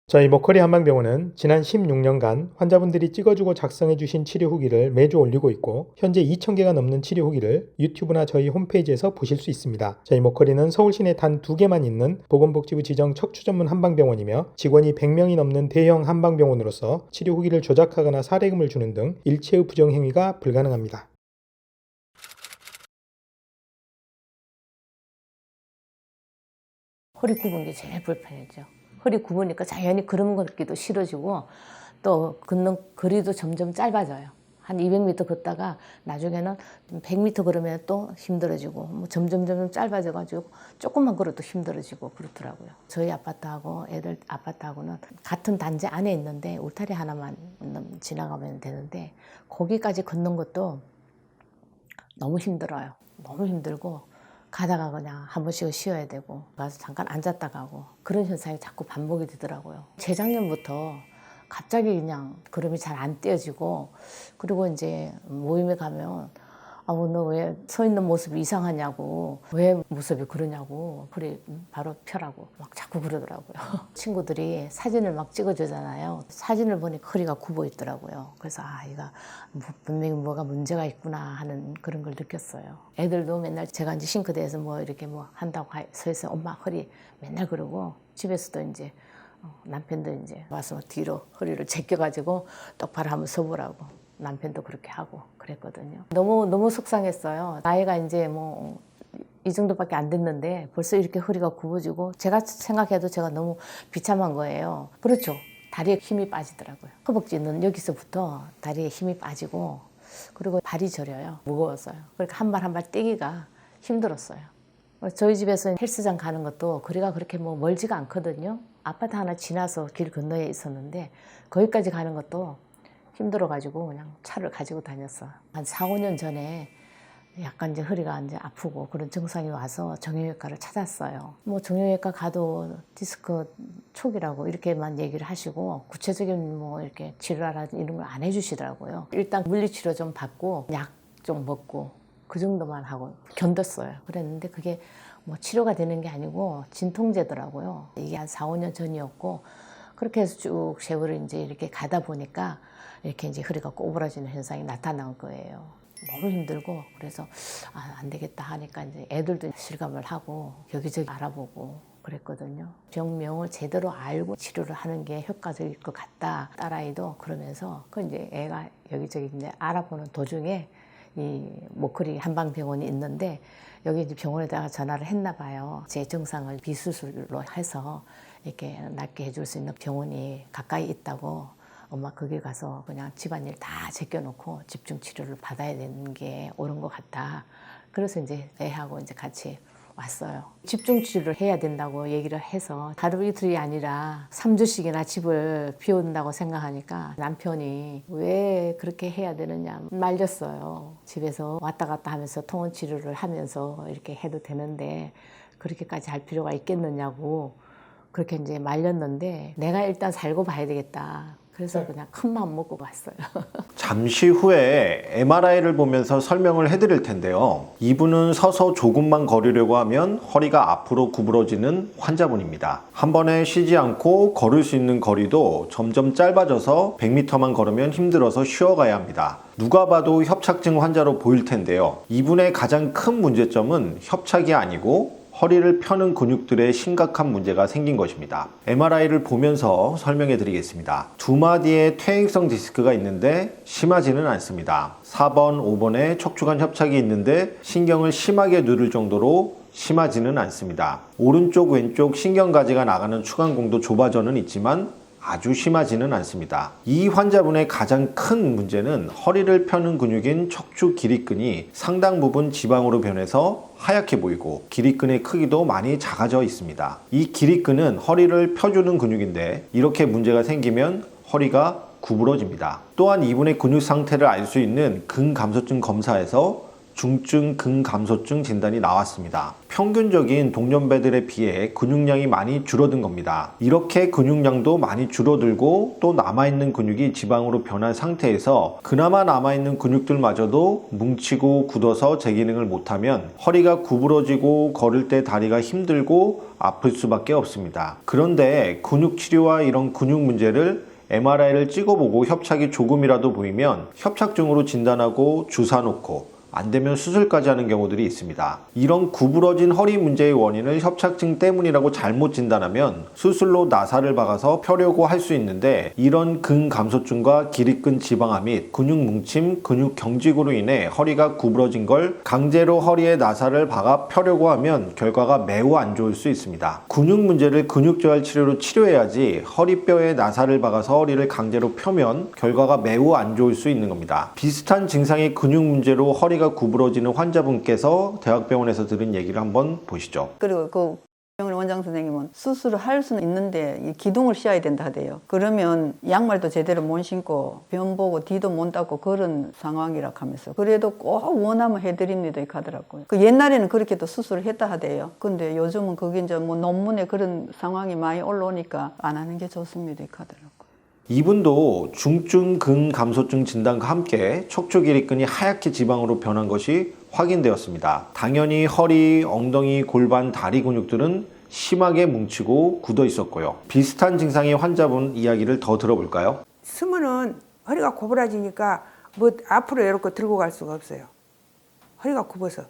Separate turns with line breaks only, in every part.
저희 먹거리 한방병원은 지난 16년간 환자분들이 찍어주고 작성해주신 치료 후기를 매주 올리고 있고 현재 2,000개가 넘는 치료 후기를 유튜브나 저희 홈페이지에서 보실 수 있습니다. 저희 먹거리는 서울 시내 단 2개만 있는 보건복지부 지정 척추 전문 한방병원이며 직원이 100명이 넘는 대형 한방병원으로서 치료 후기를 조작하거나 사례금을 주는 등 일체의 부정행위가 불가능합니다.
허리 굽은 게 제일 불편했죠. 허리 굽으니까 자연히 걸음 걷기도 싫어지고 또 걷는 거리도 점점 짧아져요. 한 200m 걷다가 나중에는 100m 걸으면 또 힘들어지고 뭐 점점 짧아져가지고 조금만 걸어도 힘들어지고 그렇더라고요. 저희 아파트하고 애들 아파트하고는 같은 단지 안에 있는데 울타리 하나만 지나가면 되는데 거기까지 걷는 것도 너무 힘들어요. 너무 힘들고 가다가 그냥 한 번씩은 쉬어야 되고 가서 잠깐 앉았다 가고 그런 현상이 자꾸 반복이 되더라고요. 재작년부터 갑자기 그냥 걸음이 잘 안 떼어지고 그리고 이제 모임에 가면 너 왜 서 있는 모습이 이상하냐고 왜 모습이 그러냐고 허리 바로 펴라고 막 자꾸 그러더라고요. 친구들이 사진을 막 찍어주잖아요. 사진을 보니까 허리가 굽어 있더라고요. 그래서 이거 분명히 뭐가 문제가 있구나 하는 그런 걸 느꼈어요. 애들도 맨날 제가 이제 싱크대에서 뭐 이렇게 뭐 한다고 서 있어요. 엄마 허리 맨날 그러고 집에서도 이제 남편도 이제 와서 뒤로 허리를 제껴가지고 똑바로 한번 서보라고 남편도 그렇게 하고 그랬거든요. 너무 속상했어요. 나이가 이제 뭐 이 정도밖에 안 됐는데 벌써 이렇게 허리가 굽어지고 제가 생각해도 제가 너무 비참한 거예요. 그렇죠. 다리에 힘이 빠지더라고요. 허벅지는 여기서부터 다리에 힘이 빠지고 그리고 발이 저려요. 무거워서요. 그러니까 한 발 한 발 떼기가 힘들었어요. 저희 집에서 헬스장 가는 것도 거리가 그렇게 뭐 멀지가 않거든요. 아파트 하나 지나서 길 건너에 있었는데 거기까지 가는 것도 힘들어가지고 그냥 차를 가지고 다녔어요. 한 4, 5년 전에 약간 이제 허리가 이제 아프고 그런 증상이 와서 정형외과를 찾았어요. 뭐 정형외과 가도 디스크 초기라고 이렇게만 얘기를 하시고 구체적인 뭐 이렇게 치료라든지 이런 걸 안 해주시더라고요. 일단 물리치료 좀 받고 약 좀 먹고 그 정도만 하고 견뎠어요. 그랬는데 그게 뭐 치료가 되는 게 아니고 진통제더라고요. 이게 한 4, 5년 전이었고 그렇게 해서 쭉 세월을 이제 이렇게 가다 보니까 이렇게 이제 허리가 꼬부라지는 현상이 나타난 거예요. 너무 힘들고 그래서 안 되겠다 하니까 이제 애들도 실감을 하고 여기저기 알아보고 그랬거든요. 병명을 제대로 알고 치료를 하는 게 효과적일 것 같다. 딸아이도 그러면서 그 이제 애가 여기저기 이제 알아보는 도중에 이 목걸이 한방병원이 있는데 여기 이제 병원에다가 전화를 했나 봐요. 제 증상을 비수술로 해서 이렇게 낫게 해줄 수 있는 병원이 가까이 있다고 엄마 거기 가서 그냥 집안일 다 제껴놓고 집중 치료를 받아야 되는 게 옳은 것 같다. 그래서 이제 애하고 이제 같이 왔어요. 집중 치료를 해야 된다고 얘기를 해서 하루 이틀이 아니라 3주씩이나 집을 비운다고 생각하니까 남편이 왜 그렇게 해야 되느냐 말렸어요. 집에서 왔다 갔다 하면서 통원 치료를 하면서 이렇게 해도 되는데 그렇게까지 할 필요가 있겠느냐고 그렇게 이제 말렸는데 내가 일단 살고 봐야 되겠다. 그래서 그냥 큰 마음 먹고 갔어요.
잠시 후에 MRI를 보면서 설명을 해드릴 텐데요. 이분은 서서 조금만 걸으려고 하면 허리가 앞으로 구부러지는 환자분입니다. 한 번에 쉬지 않고 걸을 수 있는 거리도 점점 짧아져서 100m만 걸으면 힘들어서 쉬어가야 합니다. 누가 봐도 협착증 환자로 보일 텐데요. 이분의 가장 큰 문제점은 협착이 아니고 허리를 펴는 근육들의 심각한 문제가 생긴 것입니다. MRI를 보면서 설명해 드리겠습니다. 두 마디의 퇴행성 디스크가 있는데 심하지는 않습니다. 4번, 5번에 척추관 협착이 있는데 신경을 심하게 누를 정도로 심하지는 않습니다. 오른쪽, 왼쪽 신경가지가 나가는 추간공도 좁아져는 있지만 아주 심하지는 않습니다. 이 환자분의 가장 큰 문제는 허리를 펴는 근육인 척추 기립근이 상당 부분 지방으로 변해서 하얗게 보이고 기립근의 크기도 많이 작아져 있습니다. 이 기립근은 허리를 펴주는 근육인데 이렇게 문제가 생기면 허리가 구부러집니다. 또한 이분의 근육 상태를 알 수 있는 근감소증 검사에서 중증 근감소증 진단이 나왔습니다. 평균적인 동년배들에 비해 근육량이 많이 줄어든 겁니다. 이렇게 근육량도 많이 줄어들고 또 남아있는 근육이 지방으로 변한 상태에서 그나마 남아있는 근육들마저도 뭉치고 굳어서 제 기능을 못하면 허리가 구부러지고 걸을 때 다리가 힘들고 아플 수밖에 없습니다. 그런데 근육 치료와 이런 근육 문제를 MRI를 찍어보고 협착이 조금이라도 보이면 협착증으로 진단하고 주사 놓고 안 되면 수술까지 하는 경우들이 있습니다. 이런 구부러진 허리 문제의 원인을 협착증 때문이라고 잘못 진단하면 수술로 나사를 박아서 펴려고 할 수 있는데 이런 근감소증과 기립근 지방암 및 근육 뭉침, 근육 경직으로 인해 허리가 구부러진 걸 강제로 허리에 나사를 박아 펴려고 하면 결과가 매우 안 좋을 수 있습니다. 근육 문제를 근육재활 치료로 치료해야지 허리뼈에 나사를 박아서 허리를 강제로 펴면 결과가 매우 안 좋을 수 있는 겁니다. 비슷한 증상의 근육 문제로 허리가 구부러지는 환자분께서 대학병원에서 들은 얘기를 한번 보시죠.
그리고 그 병원 원장 선생님은 수술을 할 수는 있는데 이 기둥을 씌워야 된다 하대요. 그러면 양말도 제대로 못 신고 변 보고 뒤도 못 닦고 그런 상황이라 하면서 그래도 꼭 원하면 해드립니다 이렇게 하더라고요. 그 옛날에는 그렇게도 수술을 했다 하대요. 근데 요즘은 그게 이제 뭐 논문에 그런 상황이 많이 올라오니까 안 하는 게 좋습니다 이렇게 하더라고요.
이분도 중증 근감소증 진단과 함께 척추기립근이 하얗게 지방으로 변한 것이 확인되었습니다. 당연히 허리, 엉덩이, 골반, 다리 근육들은 심하게 뭉치고 굳어 있었고요. 비슷한 증상의 환자분 이야기를 더 들어볼까요?
쓰면은 허리가 구부러지니까 뭐 앞으로 이렇게 들고 갈 수가 없어요. 허리가 굽어서.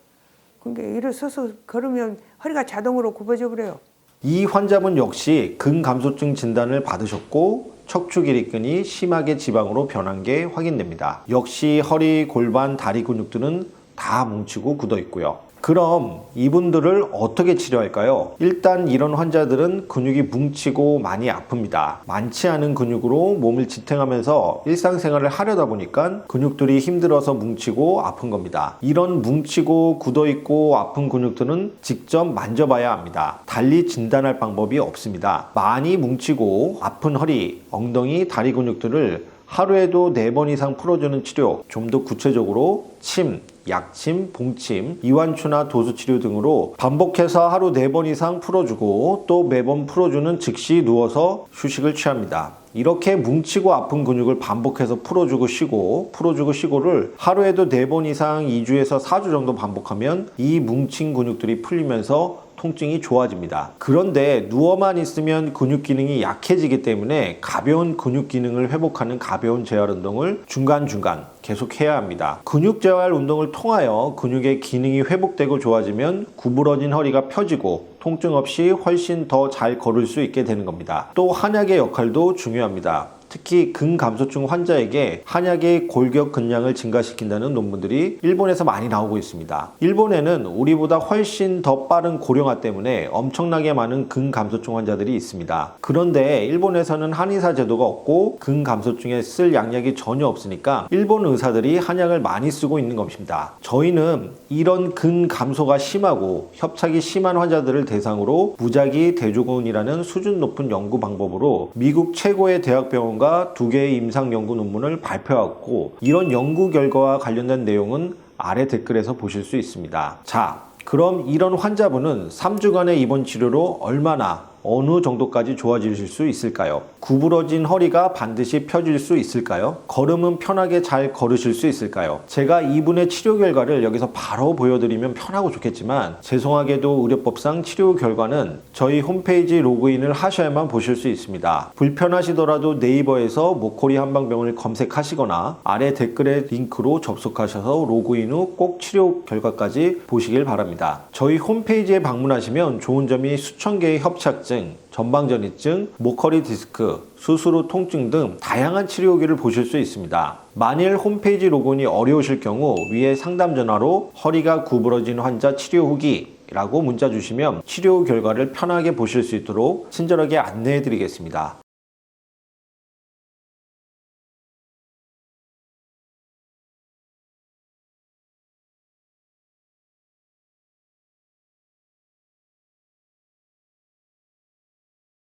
그러니까 일어서서 걸으면 허리가 자동으로 굽어져 버려요.
이 환자분 역시 근감소증 진단을 받으셨고 척추기립근이 심하게 지방으로 변한 게 확인됩니다. 역시 허리, 골반, 다리 근육들은 다 뭉치고 굳어 있고요. 그럼 이분들을 어떻게 치료할까요? 일단 이런 환자들은 근육이 뭉치고 많이 아픕니다. 많지 않은 근육으로 몸을 지탱하면서 일상생활을 하려다 보니까 근육들이 힘들어서 뭉치고 아픈 겁니다. 이런 뭉치고 굳어있고 아픈 근육들은 직접 만져봐야 합니다. 달리 진단할 방법이 없습니다. 많이 뭉치고 아픈 허리, 엉덩이, 다리 근육들을 하루에도 4번 이상 풀어주는 치료, 좀 더 구체적으로 침, 약침, 봉침, 이완추나 도수치료 등으로 반복해서 하루 4번 이상 풀어주고 또 매번 풀어주는 즉시 누워서 휴식을 취합니다. 이렇게 뭉치고 아픈 근육을 반복해서 풀어주고 쉬고 풀어주고 쉬고를 하루에도 4번 이상 2주에서 4주 정도 반복하면 이 뭉친 근육들이 풀리면서 통증이 좋아집니다. 그런데 누워만 있으면 근육 기능이 약해지기 때문에 가벼운 근육 기능을 회복하는 가벼운 재활 운동을 중간중간 계속 해야 합니다. 근육 재활 운동을 통하여 근육의 기능이 회복되고 좋아지면 구부러진 허리가 펴지고 통증 없이 훨씬 더 잘 걸을 수 있게 되는 겁니다. 또 한약의 역할도 중요합니다. 특히 근감소증 환자에게 한약의 골격 근량을 증가시킨다는 논문들이 일본에서 많이 나오고 있습니다. 일본에는 우리보다 훨씬 더 빠른 고령화 때문에 엄청나게 많은 근감소증 환자들이 있습니다. 그런데 일본에서는 한의사 제도가 없고 근감소증에 쓸 양약이 전혀 없으니까 일본 의사들이 한약을 많이 쓰고 있는 것입니다. 저희는 이런 근감소가 심하고 협착이 심한 환자들을 대상으로 무작위 대조군이라는 수준 높은 연구 방법으로 미국 최고의 대학병원과 2개의 임상 연구 논문을 발표하고 이런 연구 결과와 관련된 내용은 아래 댓글에서 보실 수 있습니다. 자, 그럼 이런 환자분은 3주간의 입원 치료로 얼마나 어느 정도까지 좋아지실 수 있을까요? 구부러진 허리가 반드시 펴질 수 있을까요? 걸음은 편하게 잘 걸으실 수 있을까요? 제가 이분의 치료 결과를 여기서 바로 보여드리면 편하고 좋겠지만 죄송하게도 의료법상 치료 결과는 저희 홈페이지 로그인을 하셔야만 보실 수 있습니다. 불편하시더라도 네이버에서 모코리 한방병원을 검색하시거나 아래 댓글의 링크로 접속하셔서 로그인 후 꼭 치료 결과까지 보시길 바랍니다. 저희 홈페이지에 방문하시면 좋은 점이 수천 개의 협착증, 전방전이증, 목허리 디스크, 수술 후 통증 등 다양한 치료 후기를 보실 수 있습니다. 만일 홈페이지 로그인이 어려우실 경우 위에 상담 전화로 허리가 구부러진 환자 치료 후기 라고 문자 주시면 치료 결과를 편하게 보실 수 있도록 친절하게 안내해 드리겠습니다.